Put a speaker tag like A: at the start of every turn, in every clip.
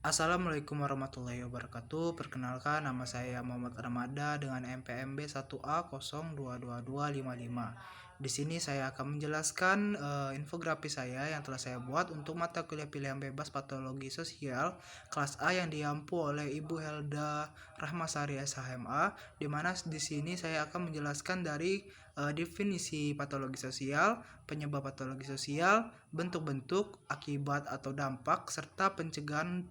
A: Assalamualaikum warahmatullahi wabarakatuh. Perkenalkan, nama saya Muhammad Ramada dengan NPMB 1A022255. Di sini saya akan menjelaskan infografis saya yang telah saya buat untuk mata kuliah pilihan bebas Patologi Sosial kelas A yang diampu oleh Ibu Helda Rahmasari SHMA, di mana di sini saya akan menjelaskan dari definisi patologi sosial, penyebab patologi sosial, bentuk-bentuk, akibat atau dampak, serta pencegahan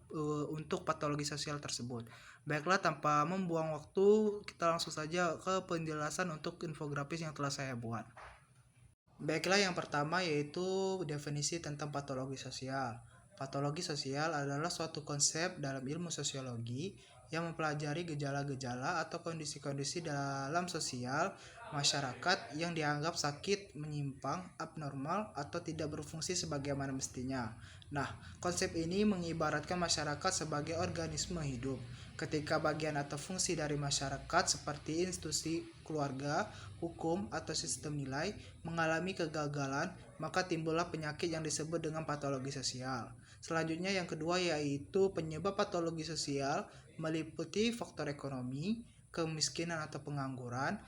A: untuk patologi sosial tersebut. Baiklah, tanpa membuang waktu, kita langsung saja ke penjelasan untuk infografis yang telah saya buat. Baiklah, yang pertama yaitu definisi tentang patologi sosial. Patologi sosial adalah suatu konsep dalam ilmu sosiologi yang mempelajari gejala-gejala atau kondisi-kondisi dalam sosial masyarakat yang dianggap sakit, menyimpang, abnormal, atau tidak berfungsi sebagaimana mestinya. Nah, konsep ini mengibaratkan masyarakat sebagai organisme hidup. Ketika bagian atau fungsi dari masyarakat seperti institusi keluarga, hukum, atau sistem nilai mengalami kegagalan, maka timbullah penyakit yang disebut dengan patologi sosial. Selanjutnya yang kedua yaitu penyebab patologi sosial meliputi faktor ekonomi, kemiskinan atau pengangguran,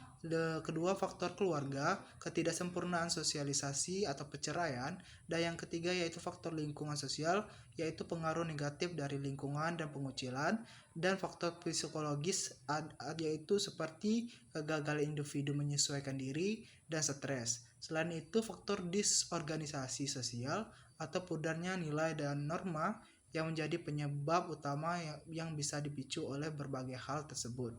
A: kedua faktor keluarga, ketidaksempurnaan sosialisasi atau perceraian, dan yang ketiga yaitu faktor lingkungan sosial, yaitu pengaruh negatif dari lingkungan dan pengucilan, dan faktor psikologis yaitu seperti kegagalan individu menyesuaikan diri dan stres. Selain itu, faktor disorganisasi sosial atau pudarnya nilai dan norma yang menjadi penyebab utama yang bisa dipicu oleh berbagai hal tersebut.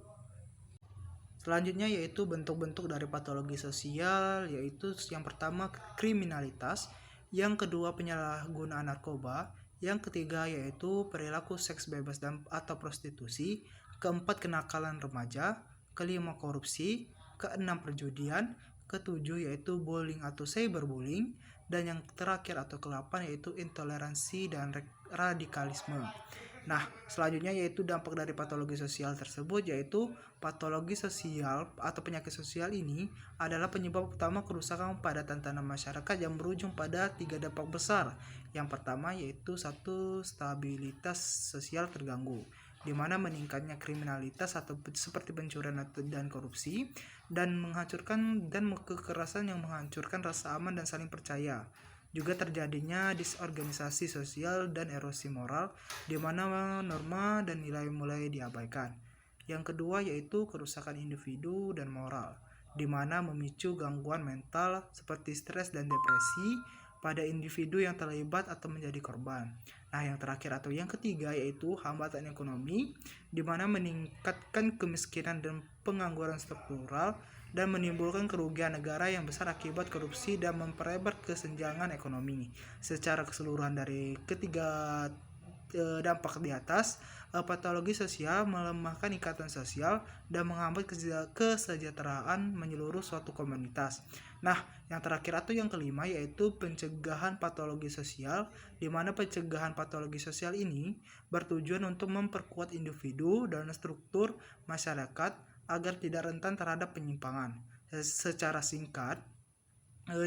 A: Selanjutnya yaitu bentuk-bentuk dari patologi sosial, yaitu yang pertama kriminalitas, yang kedua penyalahgunaan narkoba, yang ketiga yaitu perilaku seks bebas dan atau prostitusi, keempat kenakalan remaja, kelima korupsi, keenam perjudian, ketujuh yaitu bullying atau cyberbullying, dan yang terakhir atau ke-8 yaitu intoleransi dan radikalisme. Nah, selanjutnya yaitu dampak dari patologi sosial tersebut, yaitu patologi sosial atau penyakit sosial ini adalah penyebab utama kerusakan pada tatanan masyarakat yang berujung pada 3 dampak besar. Yang pertama yaitu satu, stabilitas sosial terganggu, di mana meningkatnya kriminalitas atau seperti pencurian dan korupsi, dan menghancurkan dan kekerasan yang menghancurkan rasa aman dan saling percaya. Juga terjadinya disorganisasi sosial dan erosi moral, di mana norma dan nilai mulai diabaikan. Yang kedua yaitu kerusakan individu dan moral, di mana memicu gangguan mental seperti stres dan depresi pada individu yang terlibat atau menjadi korban. Nah, yang terakhir atau yang ketiga yaitu hambatan ekonomi, di mana meningkatkan kemiskinan dan pengangguran struktural dan menimbulkan kerugian negara yang besar akibat korupsi dan memperlebar kesenjangan ekonomi. Secara keseluruhan dari ketiga dampak di atas, patologi sosial melemahkan ikatan sosial dan menghambat kesejahteraan menyeluruh suatu komunitas. Nah, yang terakhir atau yang kelima yaitu pencegahan patologi sosial, di mana pencegahan patologi sosial ini bertujuan untuk memperkuat individu dan struktur masyarakat agar tidak rentan terhadap penyimpangan. Secara singkat,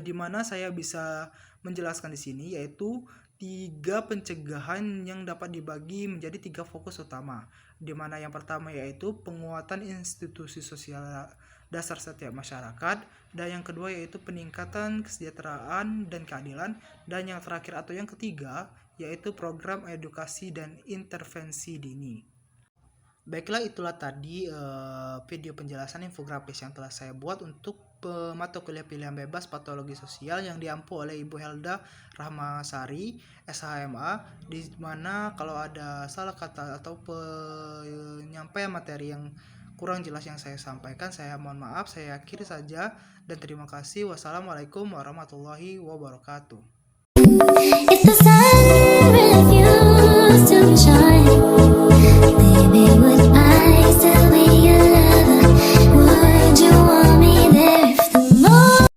A: di mana saya bisa menjelaskan di sini yaitu 3 pencegahan yang dapat dibagi menjadi 3 fokus utama, di mana yang pertama yaitu penguatan institusi sosial dasar setiap masyarakat, dan yang kedua yaitu peningkatan kesejahteraan dan keadilan, dan yang terakhir atau yang ketiga yaitu program edukasi dan intervensi dini. Baiklah, itulah tadi video penjelasan infografis yang telah saya buat untuk mata kuliah pilihan bebas patologi sosial yang diampu oleh Ibu Helda Rahmasari SHMA, di mana kalau ada salah kata atau penyampaian materi yang kurang jelas yang saya sampaikan, saya mohon maaf. Saya akhiri saja dan terima kasih. Wassalamualaikum warahmatullahi wabarakatuh.